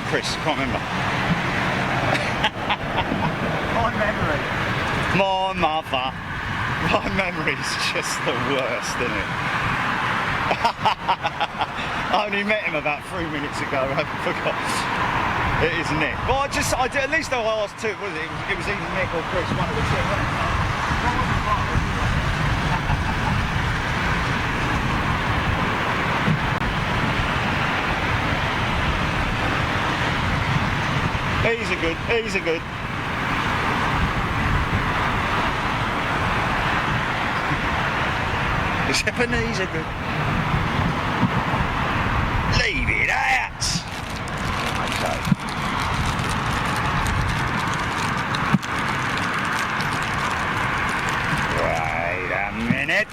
Chris? Can't remember. My memory. My mother. My memory's just the worst, isn't it? I only met him about 3 minutes ago. I forgot. It is Nick. Well, I did, at least I asked two. Was it? It was either Nick or Chris. One of the two. He's a good. He's a good. The Japanese are good. Leave it out. Okay. Wait a minute.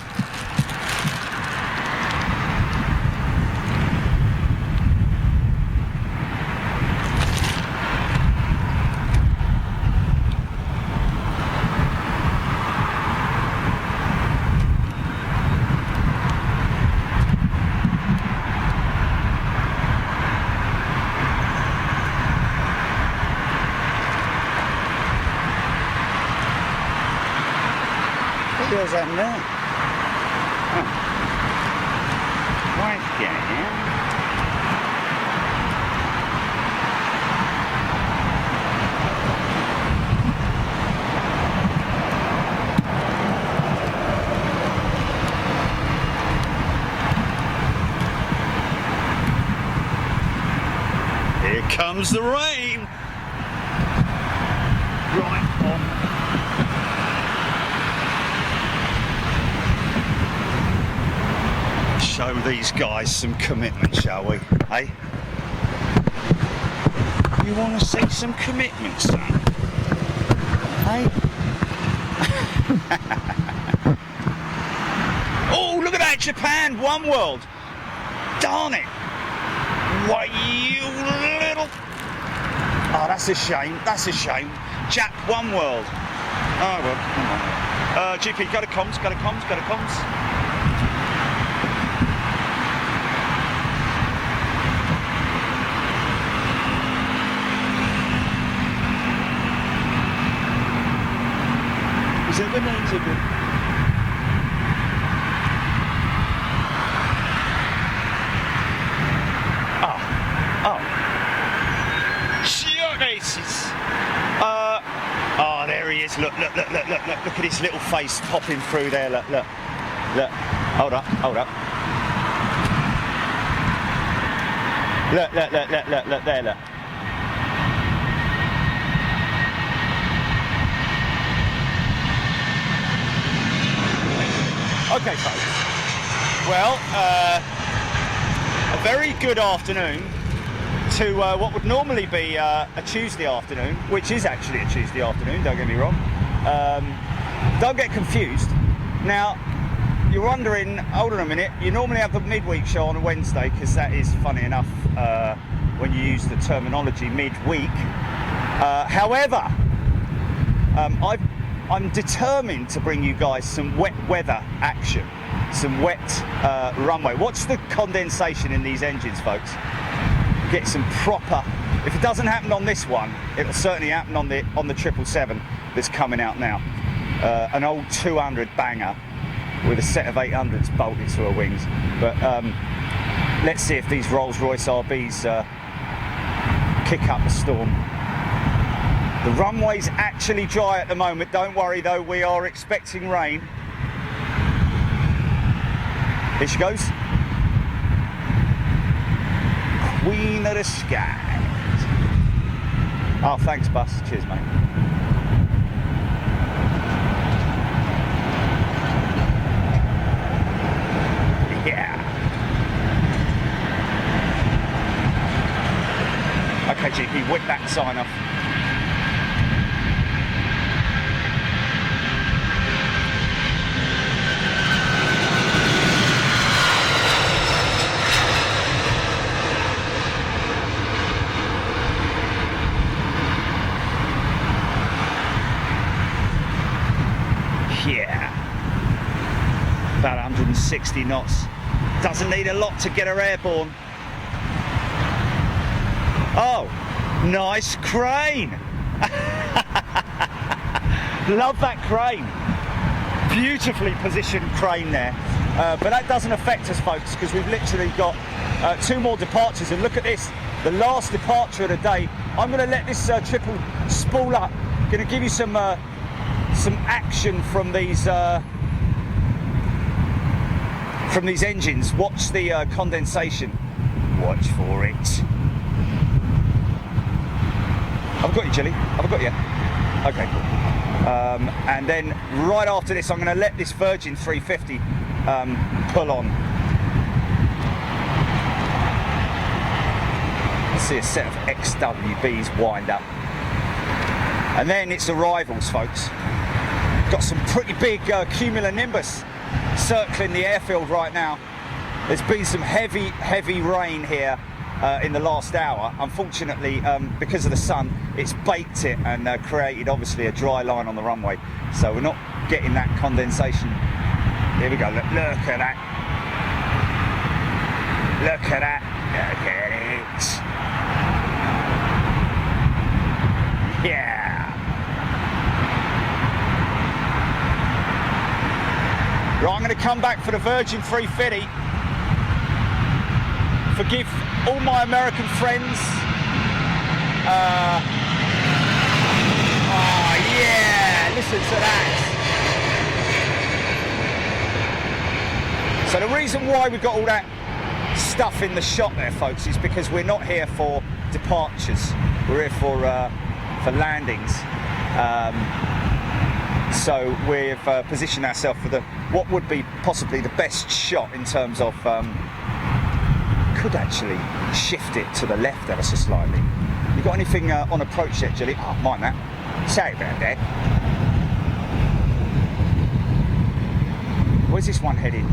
What does that mean? Oh. Right again. Here comes the rain. Right on. Show these guys some commitment, shall we? Hey? You want to see some commitment, son? Hey? Oh, look at that, Japan, One World. Darn it. Why, you little... Oh, that's a shame, that's a shame. Jap, One World. Oh, well, come on. GP, go to comms, go to comms, go to comms. Is it the names of it? Shoutouts! Oh, there he is. Look at his little face popping through there. Look. Hold up. Look there, look. Okay, folks. Well, a very good afternoon to what would normally be a Tuesday afternoon, which is actually a Tuesday afternoon, don't get me wrong. Don't get confused. Now, you're wondering, hold on a minute, you normally have the midweek show on a Wednesday, because that is, funny enough, when you use the terminology midweek. However, I'm determined to bring you guys some wet weather action, some wet runway. Watch the condensation in these engines, folks. Get some proper. If it doesn't happen on this one, it'll certainly happen on the 777 that's coming out now. An old 200 banger with a set of 800s bolted to her wings. But let's see if these Rolls-Royce RBs kick up the storm. The runway's actually dry at the moment. Don't worry though, we are expecting rain. Here she goes. Queen of the skies. Oh, thanks, Bus. Cheers, mate. Yeah. Okay, GP, whip that sign off. Yeah, about 160 knots. Doesn't need a lot to get her airborne. Oh, Nice crane. Love that crane. Beautifully positioned crane there. But that doesn't affect us, folks, because we've literally got 2 more departures. And look at this, the last departure of the day. I'm going to let this triple spool up. Going to give you some action from these engines. Watch the condensation. Watch for it. I've got you, Jilly. I've got you. Okay, cool. And then right after this, I'm going to let this Virgin 350 pull on. See a set of XWBs wind up. And then it's arrivals, folks. Got some pretty big cumulonimbus circling the airfield right now. There's been some heavy rain here in the last hour. Unfortunately, because of the sun, it's baked it and created obviously a dry line on the runway. So we're not getting that condensation. Here we go, look at that. Look at that, look at it. Yeah. Right, I'm going to come back for the Virgin 350. Forgive all my American friends. Oh yeah, listen to that. So the reason why we've got all that stuff in the shot there, folks, is because we're not here for departures. We're here for landings. So we've positioned ourselves for what would be possibly the best shot in terms of could actually shift it to the left ever so slightly. You got anything on approach yet, Jilly? Oh, mind that. Say about that. Where's this one headed?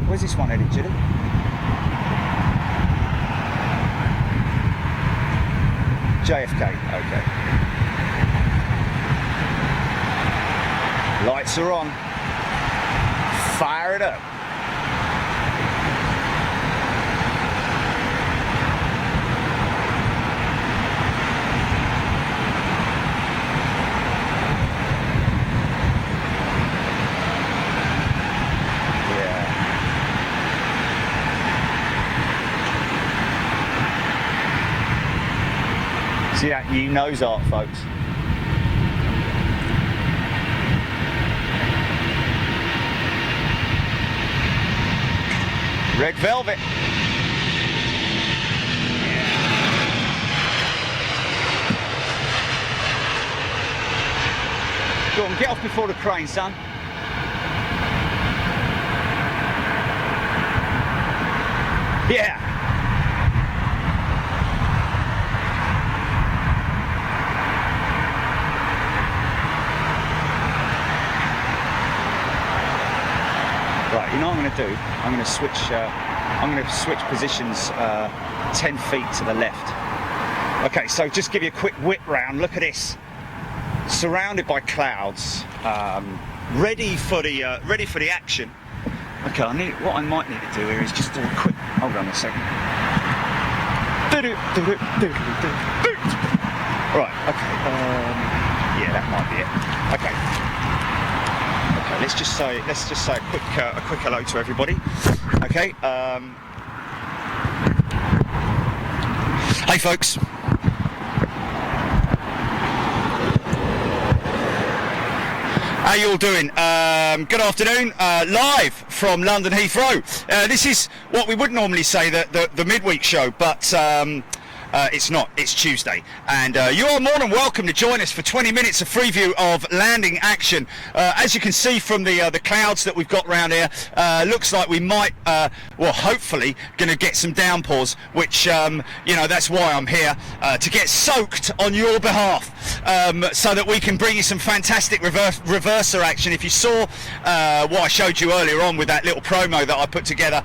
Where's this one headed, Jilly? JFK, okay. Lights are on. Fire it up. See that new nose art, folks? Red velvet. Go on, get off before the crane, son. Yeah. Right, you know what I'm going to do? I'm going to switch positions 10 feet to the left. Okay, so just give you a quick whip round. Look at this. Surrounded by clouds, ready for the action. Okay, what I might need to do here is just do a quick. Hold on a second. Right. Okay. Yeah, that might be it. Okay. Okay. Let's just say a quick hello to everybody. Okay. Hey, folks. How you all doing? Good afternoon, live from London Heathrow. This is what we would normally say the midweek show, but it's not. It's Tuesday, and you are more than welcome to join us for 20 minutes of free view of landing action. As you can see from the clouds that we've got around here, looks like we might, well, hopefully, going to get some downpours, which you know, that's why I'm here, to get soaked on your behalf, so that we can bring you some fantastic reverser action. If you saw what I showed you earlier on with that little promo that I put together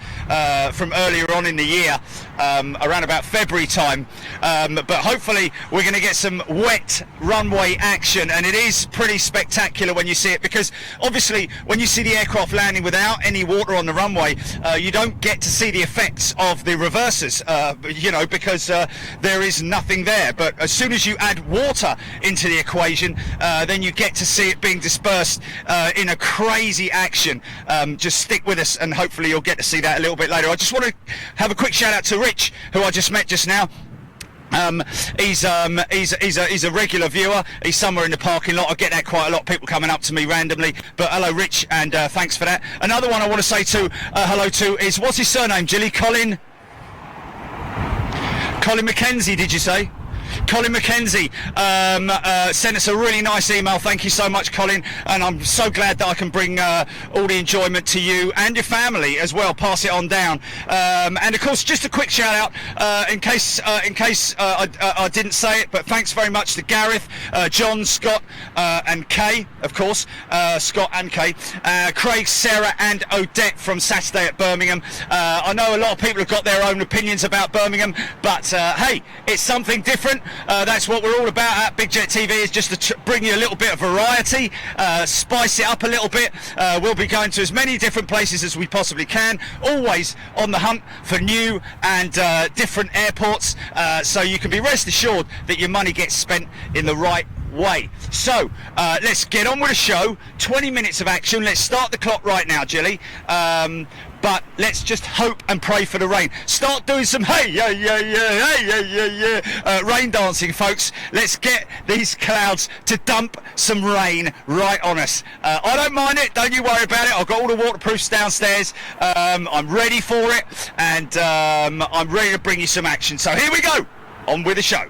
from earlier on in the year, around about February time, but hopefully we're going to get some wet runway action, and it is pretty spectacular when you see it, because obviously when you see the aircraft landing without any water on the runway, you don't get to see the effects of the reversers, because there is nothing there. But as soon as you add water into the equation, then you get to see it being dispersed in a crazy action. Just stick with us and hopefully you'll get to see that a little bit later. I just want to have a quick shout out to Rich, who I just met just now. He's a regular viewer. He's somewhere in the parking lot. I get that quite a lot, people coming up to me randomly. But hello, Rich, and thanks for that. Another one I want to say hello to is, what's his surname, Jilly? Colin McKenzie, did you say? Colin McKenzie sent us a really nice email. Thank you so much, Colin, and I'm so glad that I can bring all the enjoyment to you and your family as well. Pass it on down. And of course, just a quick shout out in case I didn't say it, but thanks very much to Gareth, John, Scott, and Kay, of course, Scott and Kay, Craig, Sarah, and Odette from Saturday at Birmingham. I know a lot of people have got their own opinions about Birmingham, but hey, it's something different. That's what we're all about at Big Jet TV, is just to bring you a little bit of variety, spice it up a little bit. We'll be going to as many different places as we possibly can, always on the hunt for new and different airports, so you can be rest assured that your money gets spent in the right way. So let's get on with the show. 20 minutes of action. Let's start the clock right now, Jilly. But let's just hope and pray for the rain. Start doing some hey yeah yeah yeah hey yeah yeah yeah rain dancing, folks. Let's get these clouds to dump some rain right on us. I don't mind it, don't you worry about it. I've got all the waterproofs downstairs. I'm ready for it, and I'm ready to bring you some action. So here we go, on with the show.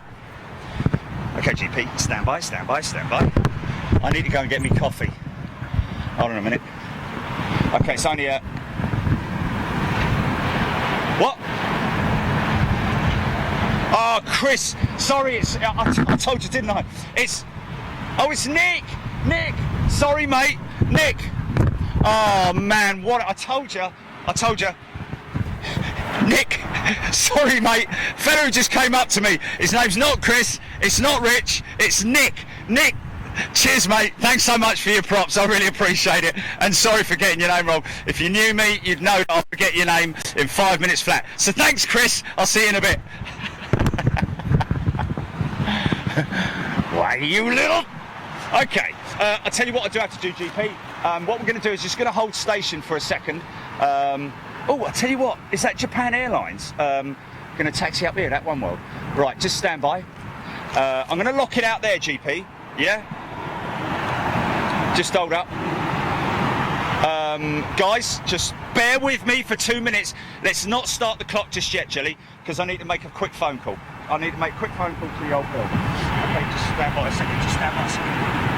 Okay, GP, stand by, stand by, stand by. I need to go and get me coffee. Hold on a minute. Okay, it's only a... What? Oh, Chris, sorry, I told you, didn't I? It's Nick. Nick, sorry, mate. Nick. Oh, man, what? I told you. Nick, sorry, mate. Fella who just came up to me. His name's not Chris. It's not Rich. It's Nick. Nick. Cheers, mate. Thanks so much for your props. I really appreciate it. And sorry for getting your name wrong. If you knew me, you'd know I'll forget your name in 5 minutes flat. So thanks, Chris. I'll see you in a bit. Why, you little... Okay. I'll tell you what I do have to do, GP. What we're going to do is just going to hold station for a second. Oh, I'll tell you what. Is that Japan Airlines? Going to taxi up here, that one world. Right, just stand by. I'm going to lock it out there, GP. Yeah? Just hold up. Guys, just bear with me for 2 minutes. Let's not start the clock just yet, Jelly, because I need to make a quick phone call. I need to make a quick phone call to the old girl. Okay, just stand by a second. Just stand by a second.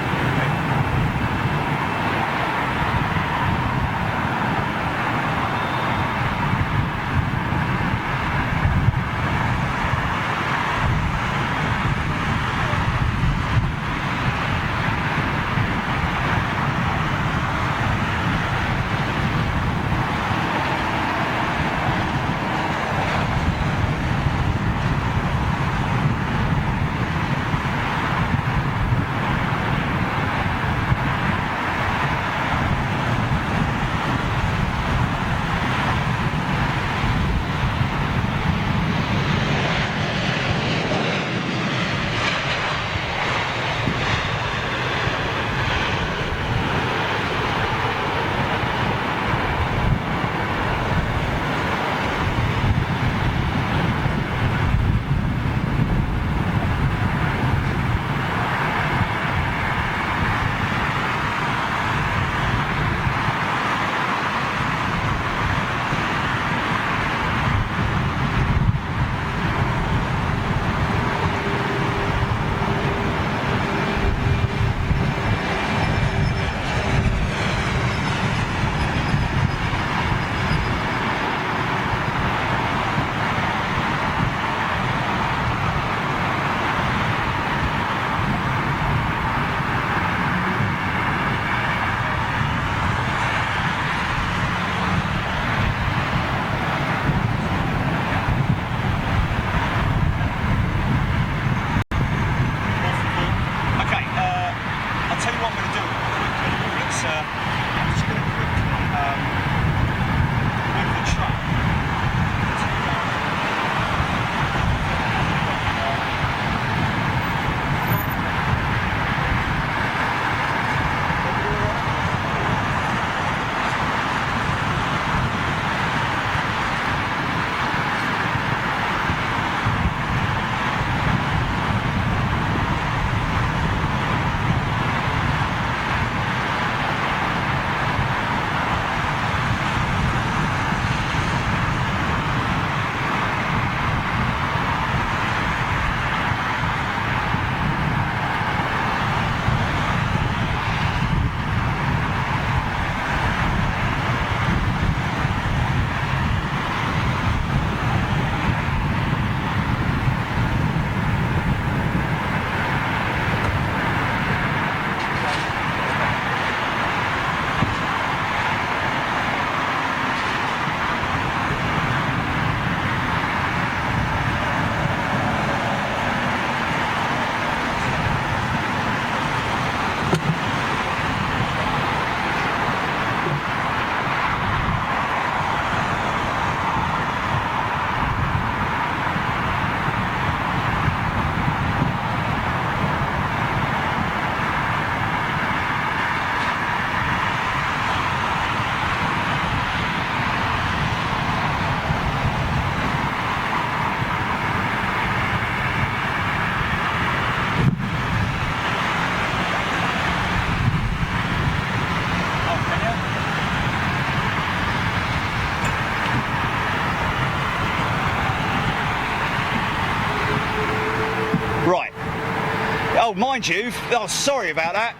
Oh, mind you, oh, sorry about that.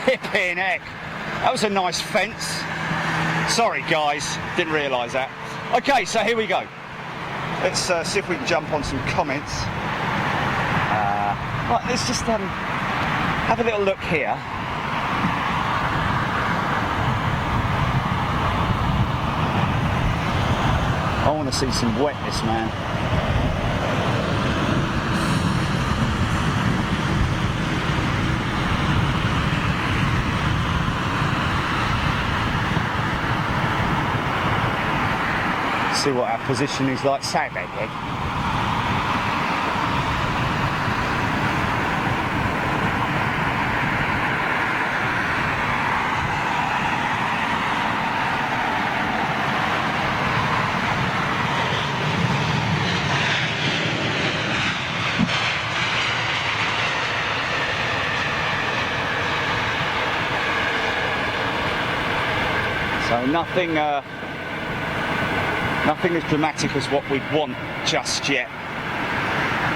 Flipping heck. That was a nice fence. Sorry, guys, didn't realise that. Okay, so here we go. Let's see if we can jump on some comments. Right, let's just have a little look here. I want to see some wetness, man. See what our position is like. Say that, Ed. So nothing as dramatic as what we'd want just yet.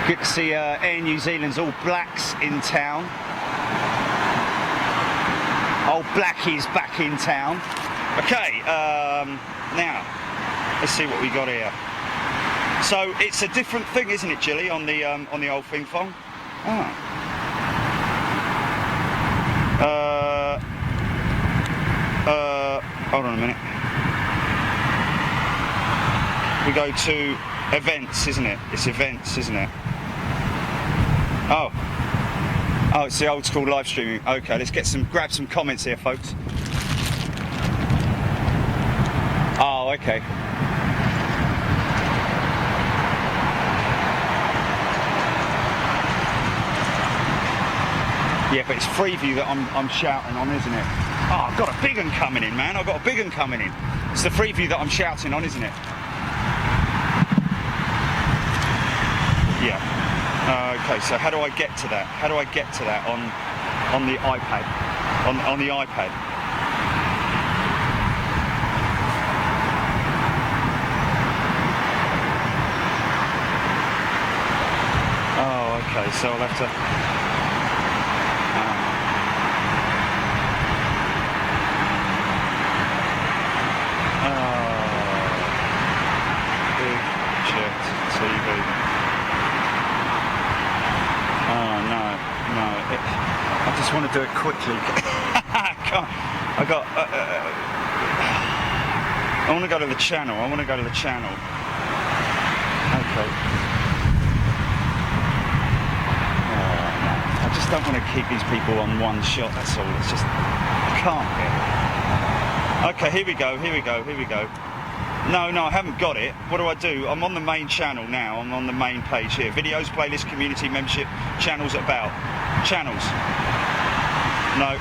Good to see Air New Zealand's All Blacks in town. Old Blackie's back in town. Okay, now let's see what we got here. So it's a different thing, isn't it, Jilly, on the old Thing Fong? Oh. Hold on a minute. We go to events, isn't it? It's events, isn't it? Oh, it's the old school live streaming. Okay, let's grab some comments here, folks. Oh, okay. Yeah, but it's Freeview that I'm shouting on, isn't it? Oh, I've got a big one coming in, man. I've got a big one coming in. It's the Freeview that I'm shouting on, isn't it? Yeah. Okay, so how do I get to that? How do I get to that on the iPad? On the iPad. Oh, okay, so I'll have to... I just want to do it quickly. I want to go to the channel. Okay. I just don't want to keep these people on one shot. That's all. It's just I can't get it. Okay, here we go. No, I haven't got it. What do? I'm on the main channel now. I'm on the main page here. Videos, playlist, community, membership, channels, about. Channels. No.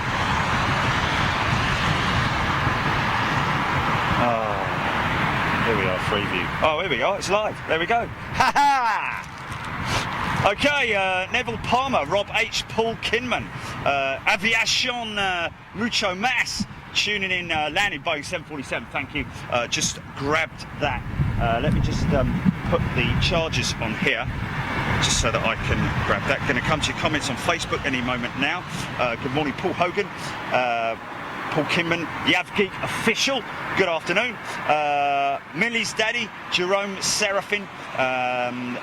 Oh, here we are, Freeview. Oh, here we are, it's live. There we go. Ha ha! Okay, Neville Palmer, Rob H, Paul Kinman, Aviation, Mucho Mas, tuning in, landed Boeing 747, thank you. Just grabbed that. Let me just put the charges on here, just so that I can grab that. Going to come to your comments on Facebook any moment now. Good morning, Paul Hogan, Paul Kinman, the Avgeek official. Good afternoon. Millie's daddy, Jerome Seraphin,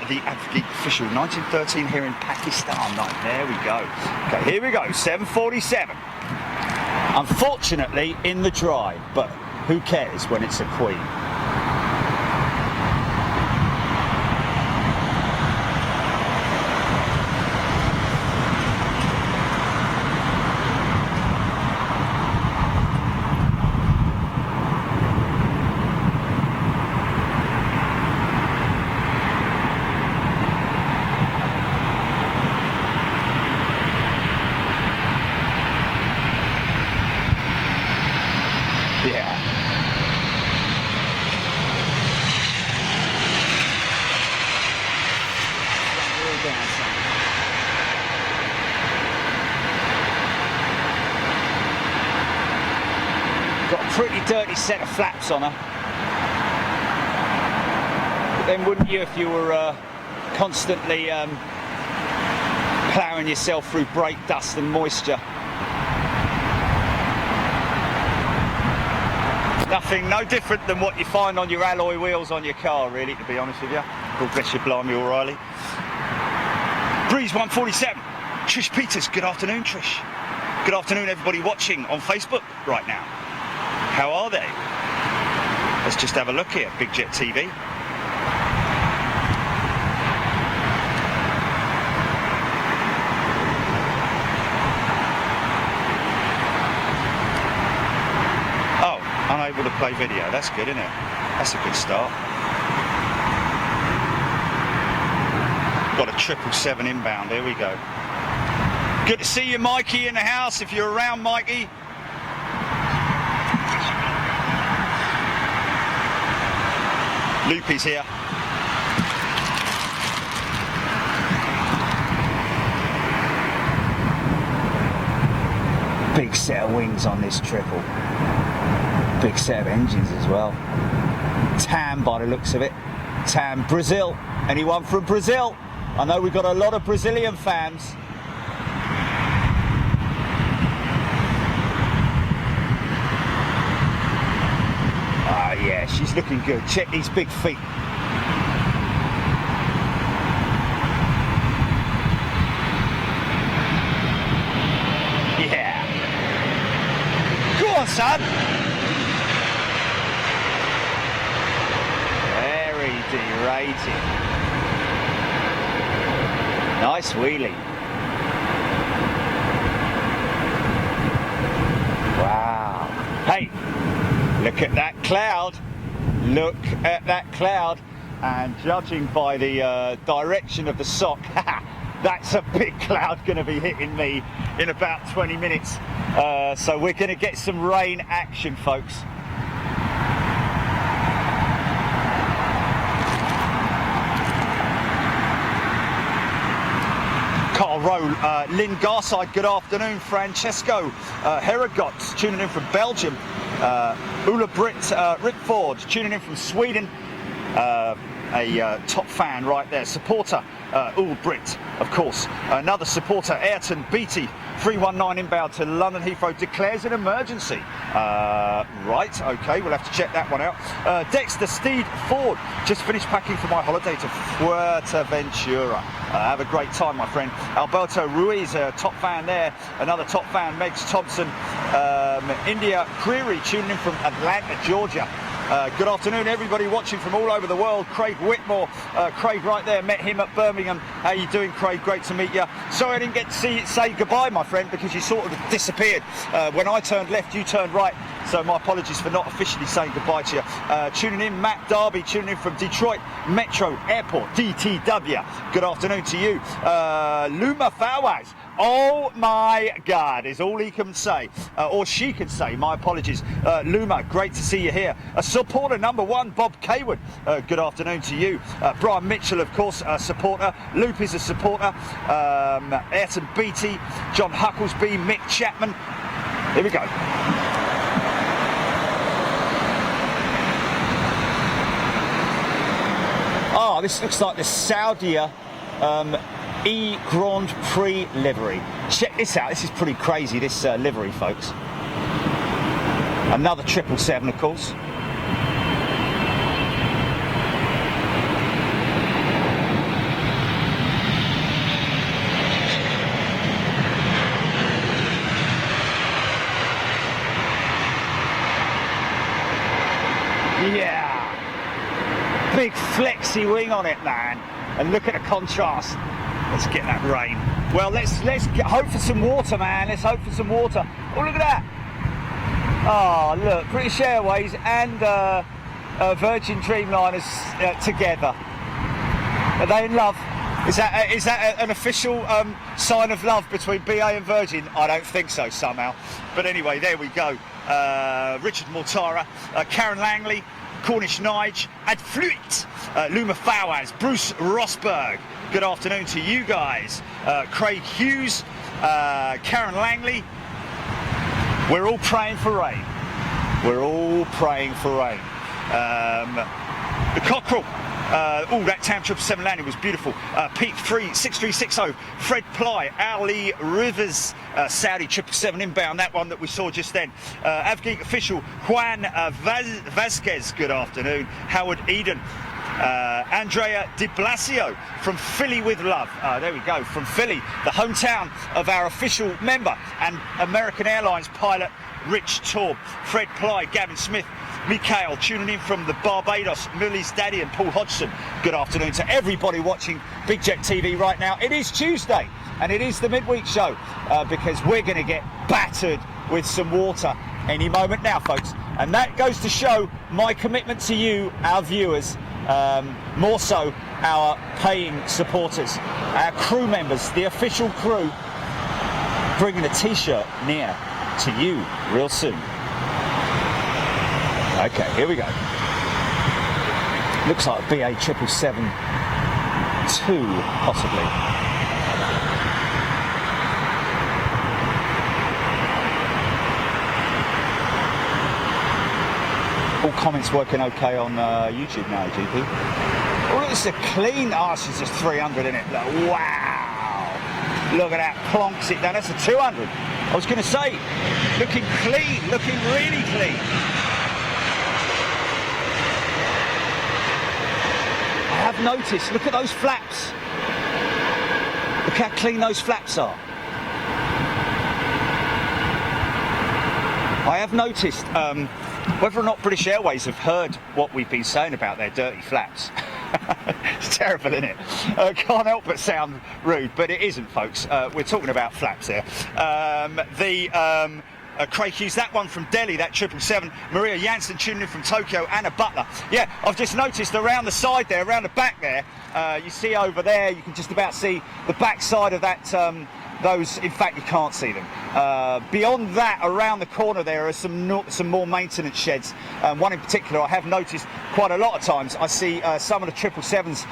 the Avgeek official. 1913 here in Pakistan. Right, there we go. Okay, here we go. 747. Unfortunately, in the dry, but who cares when it's a Queen? Pretty dirty set of flaps on her. But then wouldn't you if you were constantly ploughing yourself through brake dust and moisture. Nothing, no different than what you find on your alloy wheels on your car, really, to be honest with you. God bless you, blimey, O'Reilly. Breeze 147. Trish Peters, good afternoon, Trish. Good afternoon, everybody watching on Facebook right now. How are they? Let's just have a look here, Big Jet TV. Oh, unable to play video. That's good, isn't it? That's a good start. Got a 777 inbound. Here we go. Good to see you, Mikey, in the house. If you're around, Mikey. Loopy's here. Big set of wings on this triple. Big set of engines as well. TAM by the looks of it. TAM Brazil. Anyone from Brazil? I know we've got a lot of Brazilian fans. Yeah, she's looking good. Check these big feet. Yeah. Go on, son. Very derated. Nice wheelie. Wow. Hey. Look at that cloud. Look at that cloud. And judging by the direction of the sock, that's a big cloud going to be hitting me in about 20 minutes. So we're going to get some rain action, folks. Carl Rowe, Lynn Garside, good afternoon. Francesco Heragot, tuning in from Belgium. Ula Britt Rickford, tuning in from Sweden. A top fan right there, supporter, Ula Britt, of course. Another supporter, Ayrton Beatty, 319 inbound to London Heathrow, declares an emergency. Right, okay, we'll have to check that one out. Dexter Steed Ford, just finished packing for my holiday to Fuerteventura. Have a great time, my friend. Alberto Ruiz, a top fan there. Another top fan, Megs Thompson. India Creary, tuning in from Atlanta, Georgia. Good afternoon, everybody watching from all over the world. Craig Whitmore, Craig right there, met him at Birmingham. How you doing, Craig? Great to meet you. Sorry I didn't get to say goodbye, my friend, because you sort of disappeared. When I turned left, you turned right. So my apologies for not officially saying goodbye to you. Tuning in, Matt Darby, tuning in from Detroit Metro Airport, DTW. Good afternoon to you. Luma Fawaz. Oh my God, is all he can say, or she can say. My apologies. Luma, great to see you here. A supporter number one, Bob Kaywood. Good afternoon to you. Brian Mitchell, of course, a supporter. Loop is a supporter. Ayrton Beatty, John Hucklesby, Mick Chapman. Here we go. Oh, this looks like the Saudia Grand Prix livery. Check this out. This is pretty crazy, this livery, folks. Another 777, of course. Yeah. Big flexy wing on it, man. And look at the contrast. Let's get that rain. Well, let's hope for some water, man. Let's hope for some water. Oh, look at that. Oh, look, British Airways and Virgin Dreamliners together. Are they in love? Is that an official sign of love between BA and Virgin? I don't think so, somehow. But anyway, there we go. Richard Mortara, Karen Langley, Cornish Nige, Ad Fluit, Luma Fawaz, Bruce Rosberg. Good afternoon to you guys. Craig Hughes, Karen Langley. We're all praying for rain. We're all praying for rain. The Cockerel, Oh, that TAM 777 landing was beautiful. Pete 6360, Fred Ply, Ali Rivers, Saudi 777 inbound, that one that we saw just then. Avgeek official Juan Vasquez, good afternoon. Howard Eden. Andrea Di Blasio from Philly with love. There we go, from Philly, the hometown of our official member and American Airlines pilot Rich Taub. Fred Ply, Gavin Smith, Mikhail tuning in from the Barbados, Millie's daddy and Paul Hodgson. Good afternoon to everybody watching Big Jet TV right now. It is Tuesday and it is the midweek show because we're going to get battered with some water any moment now, folks. And that goes to show my commitment to you, our viewers, more so our paying supporters, our crew members, the official crew, bringing a t-shirt near to you real soon. Okay, here we go. Looks like BA 777-2, possibly. All comments working okay on YouTube now, GP. Oh, it's a clean. Oh, she's just 300 in it. Look, wow. Look at that. Plonks it down. That's a 200. I was going to say, looking clean, looking really clean. I have noticed, look at those flaps. Look how clean those flaps are. I have noticed whether or not British Airways have heard what we've been saying about their dirty flaps. It's terrible, isn't it? Can't help but sound rude, but it isn't, folks. We're talking about flaps here. Craig Hughes, that one from Delhi, that 777. Maria Jansen tuning in from Tokyo. Anna Butler. Yeah, I've just noticed around the side there, around the back there, you see over there, you can just about see the back side of that, those, in fact, you can't see them. Beyond that, around the corner there are some more maintenance sheds. One in particular I have noticed quite a lot of times. I see some of the 777s,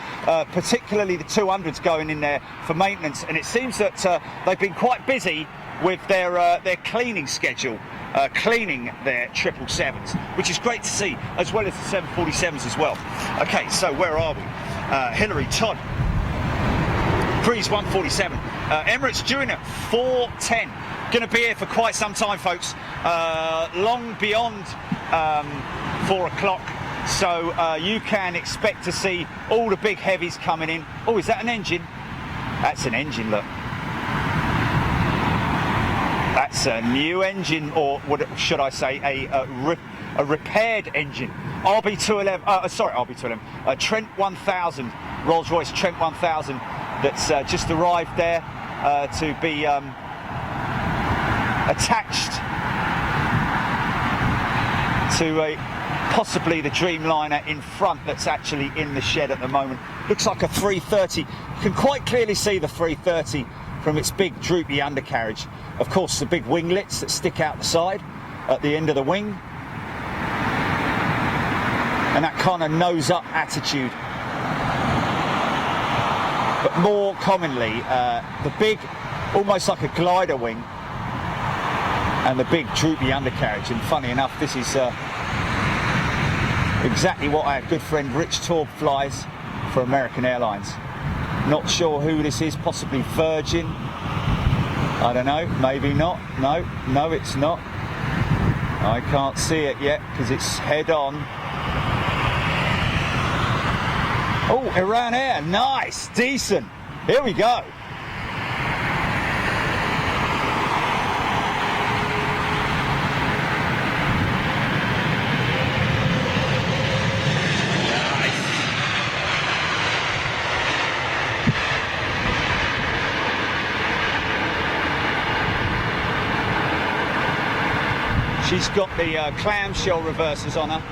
particularly the 200s, going in there for maintenance, and it seems that they've been quite busy with their cleaning schedule, cleaning their 777s, which is great to see, as well as the 747s as well. Okay, so where are we? Hillary Todd, Breeze 147, Emirates due in at 4:10. Going to be here for quite some time, folks, long beyond 4 o'clock. So you can expect to see all the big heavies coming in. Oh, is that an engine? That's an engine, look. That's a new engine, or what should I say, a repaired engine. RB211, Trent 1000, Rolls-Royce Trent 1000, that's just arrived there to be attached to possibly the Dreamliner in front that's actually in the shed at the moment. Looks like a 330. You can quite clearly see the 330 from its big droopy undercarriage. Of course, the big winglets that stick out the side at the end of the wing, and that kind of nose up attitude. But more commonly, the big, almost like a glider wing, and the big droopy undercarriage. And funny enough, this is exactly what our good friend Rich Taub flies for American Airlines. Not sure who this is, possibly Virgin. I don't know, maybe not. No, it's not. I can't see it yet because it's head on. Oh, Iran Air, nice, decent. Here we go. She's got the clamshell reversers on her.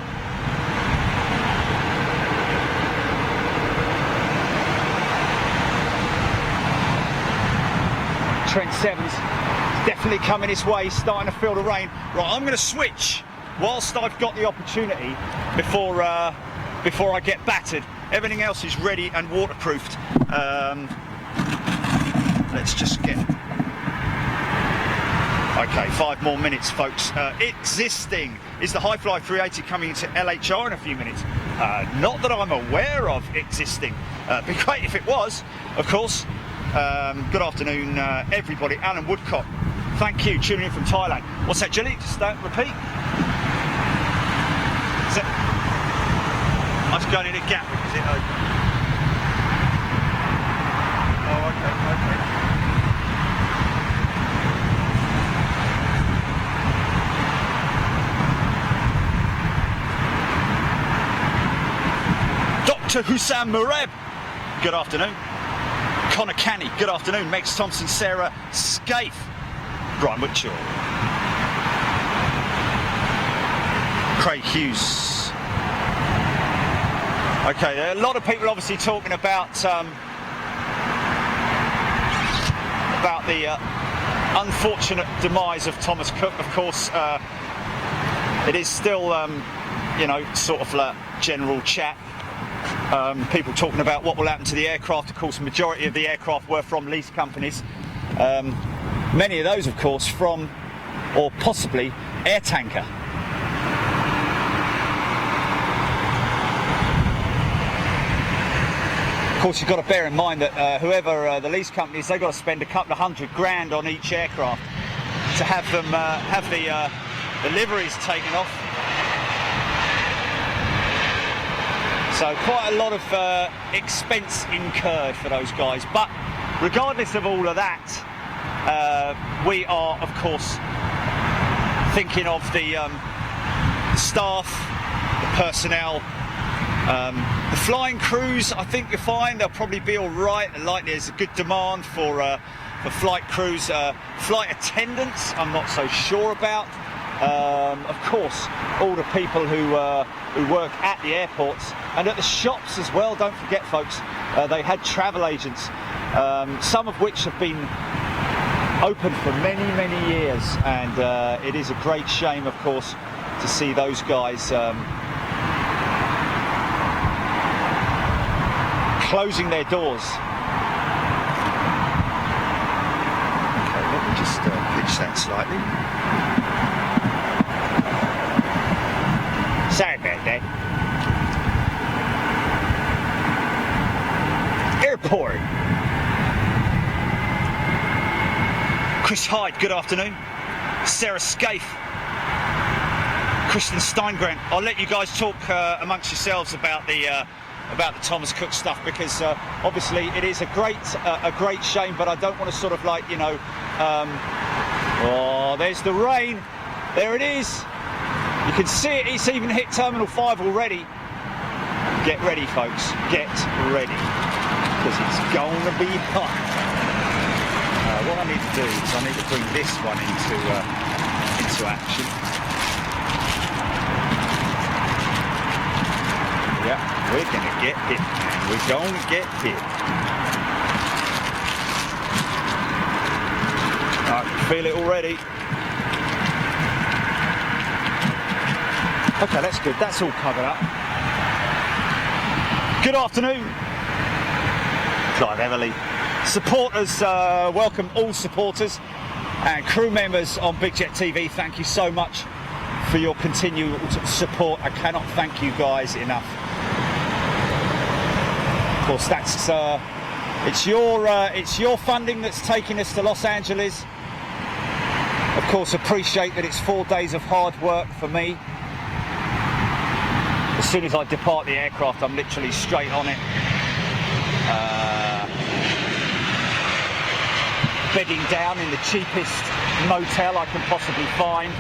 Trent 7's definitely coming this way, starting to feel the rain. Right, I'm going to switch whilst I've got the opportunity before I get battered. Everything else is ready and waterproofed. Let's just get... Okay, 5 more minutes, folks. Existing is the Highfly 380 coming into LHR in a few minutes. Not that I'm aware of existing. Be great if it was, of course. Good afternoon, everybody. Alan Woodcock, thank you, tuning in from Thailand. What's that, Julie? Just repeat. Is it? I was going in a gap because it opened. Oh, okay. Dr. Hussam Mureb, good afternoon. Connor Canny, good afternoon. Megs Thompson, Sarah Scaife, Brian Mitchell, Craig Hughes. Okay, there are a lot of people obviously talking about the unfortunate demise of Thomas Cook. Of course, it is still, you know, sort of general chat. People talking about what will happen to the aircraft. Of course, the majority of the aircraft were from lease companies. Many of those, of course, from, or possibly, Air Tanker. Of course, you've got to bear in mind that whoever the lease companies, they've got to spend a couple of $100,000 on each aircraft to have them have the liveries taken off. So quite a lot of expense incurred for those guys. But regardless of all of that, we are, of course, thinking of the staff, the personnel, the flying crews. I think you'll find they'll probably be all right. Likely there's a good demand for flight crews. Flight attendants, I'm not so sure about. Of course, all the people who work at the airports and at the shops as well. Don't forget, folks, they had travel agents, some of which have been open for many, many years, and it is a great shame, of course, to see those guys closing their doors. Okay, let me just pitch that slightly. Sorry about that. Airport. Chris Hyde, good afternoon. Sarah Scaife. Kristen Steingrant. I'll let you guys talk amongst yourselves about the Thomas Cook stuff, because obviously it is a great shame, but I don't want to sort of like, you know, oh, there's the rain. There it is. You can see it, it's even hit Terminal 5 already. Get ready, folks, get ready, because it's going to be hot. What I need to do is I need to bring this one into action. Yeah, we're going to get hit, man. We're going to get hit. I can feel it already. Okay, that's good. That's all covered up. Good afternoon. Clive Everly. Supporters, welcome all supporters and crew members on Big Jet TV. Thank you so much for your continual support. I cannot thank you guys enough. Of course, that's it's your funding that's taking us to Los Angeles. Of course, appreciate that it's 4 days of hard work for me. As soon as I depart the aircraft, I'm literally straight on it. Bedding down in the cheapest motel I can possibly find.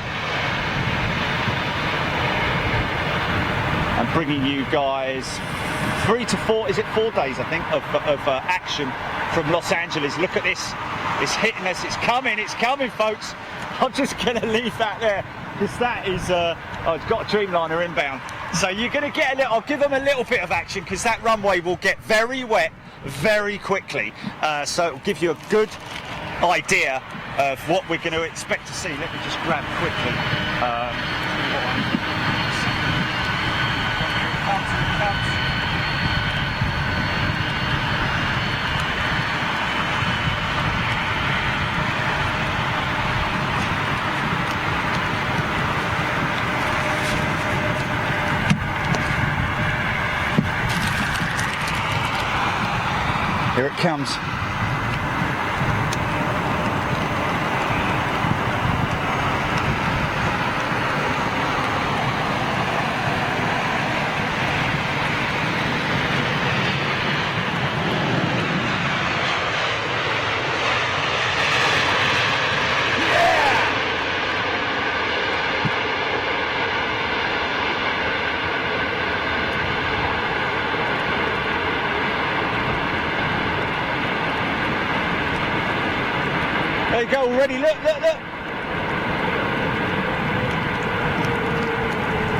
And bringing you guys 3 to 4, is it 4 days, I think, of action from Los Angeles. Look at this. It's hitting us. It's coming, folks. I'm just going to leave that there, because that is, I've got a Dreamliner inbound. So you're going to get a little, I'll give them a little bit of action, because that runway will get very wet very quickly. So it'll give you a good idea of what we're going to expect to see. Let me just grab quickly. Here it comes. There you go already, look.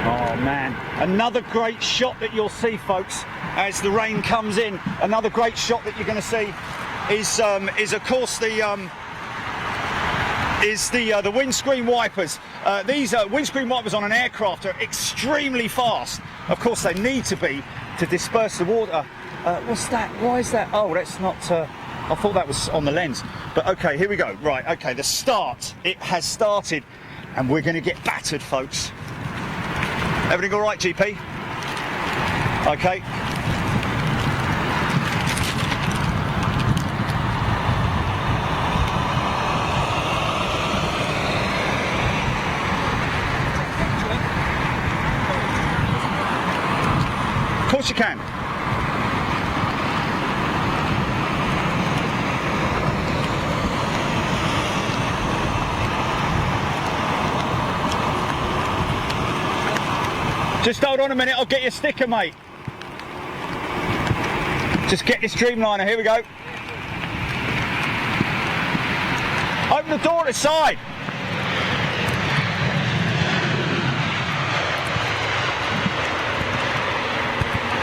Oh man, another great shot that you'll see, folks, as the rain comes in. Another great shot that you're going to see is of course the windscreen wipers. These windscreen wipers on an aircraft are extremely fast. Of course they need to be to disperse the water. What's that? Why is that? Oh, that's not... I thought that was on the lens. But okay, here we go. Right, okay, the start. It has started and we're going to get battered, folks. Everything all right, GP? Okay. Of course you can. Just hold on a minute, I'll get your sticker, mate. Just get this Dreamliner, here we go. Open the door to the side.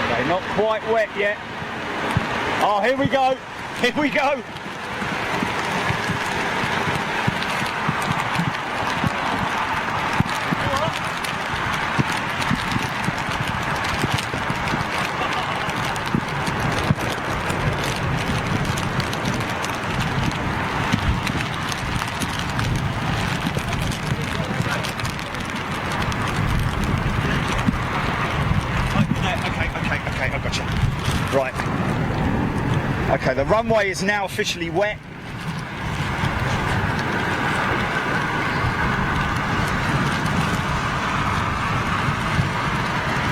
Okay, not quite wet yet. Oh, here we go, here we go. Right. Okay, the runway is now officially wet.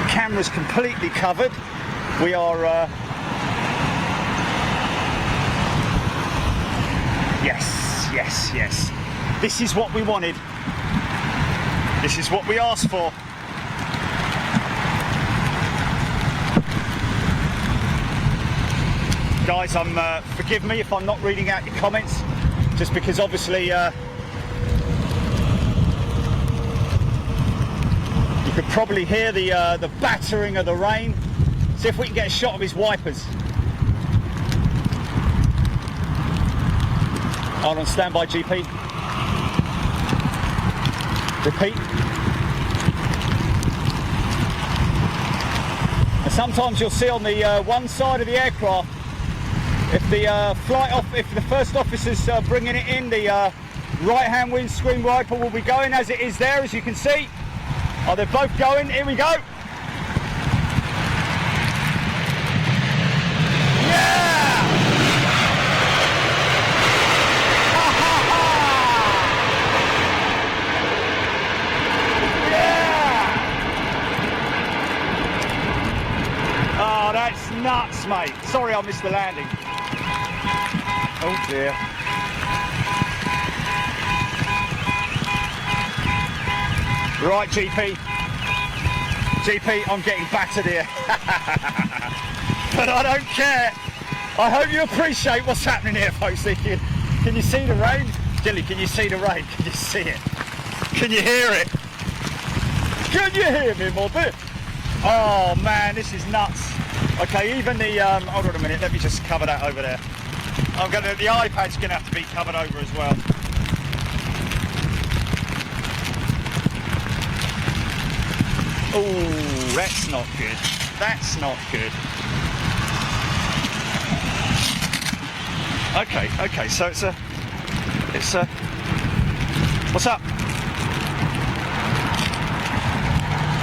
The camera's completely covered. We are... Yes. This is what we wanted. This is what we asked for. Guys, forgive me if I'm not reading out your comments, just because obviously you could probably hear the battering of the rain. See if we can get a shot of his wipers. Hold on, stand by, GP. Repeat. And sometimes you'll see on the one side of the aircraft, if the first officer's bringing it in, the right-hand windscreen wiper will be going as it is there, as you can see. Oh, they're both going. Here we go. Yeah! Yeah! Oh, that's nuts, mate. Sorry I missed the landing. Oh dear. Right, GP, I'm getting battered here. But I don't care. I hope you appreciate what's happening here, folks. Can you see the rain? Dilly, can you see the rain? Can you see it? Can you hear it? Can you hear me, mother? Oh man, this is nuts. Okay, even the, hold on a minute, let me just cover that over there. The iPad's gonna have to be covered over as well. Oh, that's not good. That's not good. Okay, so it's a, what's up?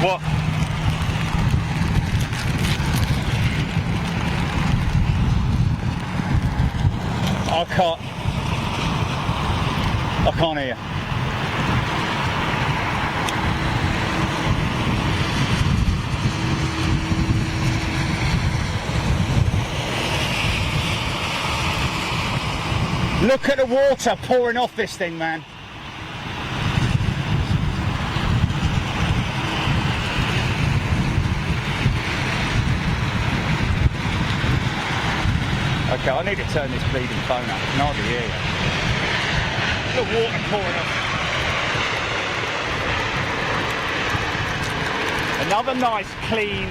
What? I can't hear. Look at the water pouring off this thing, man. Okay, I need to turn this bleeding phone up. I can hardly hear you. The water pouring off. Another nice, clean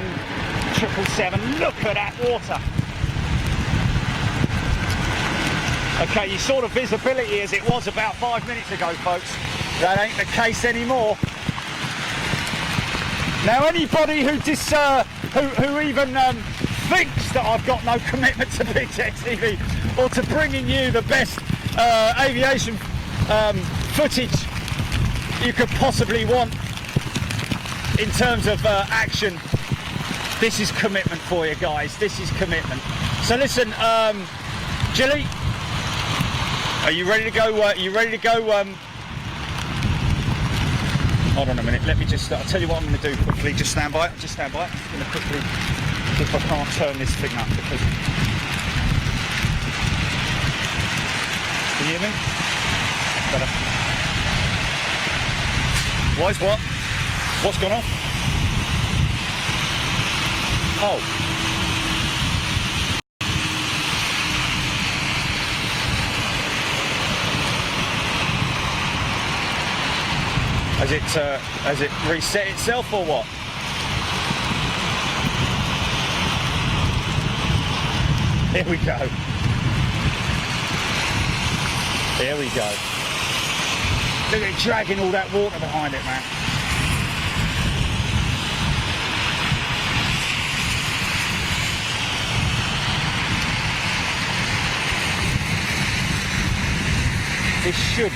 777. Look at that water. Okay, you saw the visibility as it was about 5 minutes ago, folks. That ain't the case anymore. Now, anybody who even thinks that I've got no commitment to Big Tech TV or to bringing you the best aviation footage you could possibly want in terms of action, this is commitment for you guys. This is commitment. So listen, Jilly, are you ready to go? Hold on a minute. Let me just. I'll tell you what I'm going to do quickly. Just stand by. Just stand by. I'm going to quickly. If I can't turn this thing up because. Can you hear me? Better. Why's what? What's gone off? Oh. Has it reset itself or what? Here we go. Here we go. Look at it dragging all that water behind it, man. This should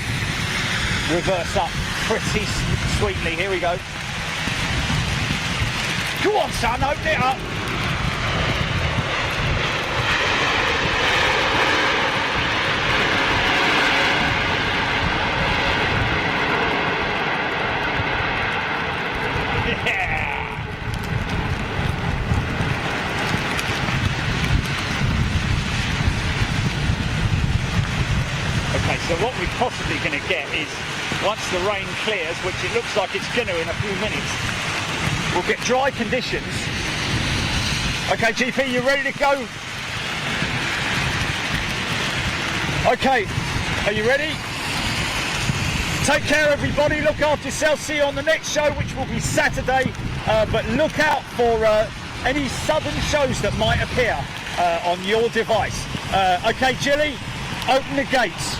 reverse up pretty sweetly. Here we go. Go on, son, open it up. Yeah. Okay, so what we're possibly going to get is, once the rain clears, which it looks like it's going to in a few minutes, we'll get dry conditions. Okay, GP, you ready to go? Okay, are you ready? Take care, everybody. Look after yourself. See you on the next show, which will be Saturday. But look out for any southern shows that might appear on your device. Okay, Jilly, open the gates.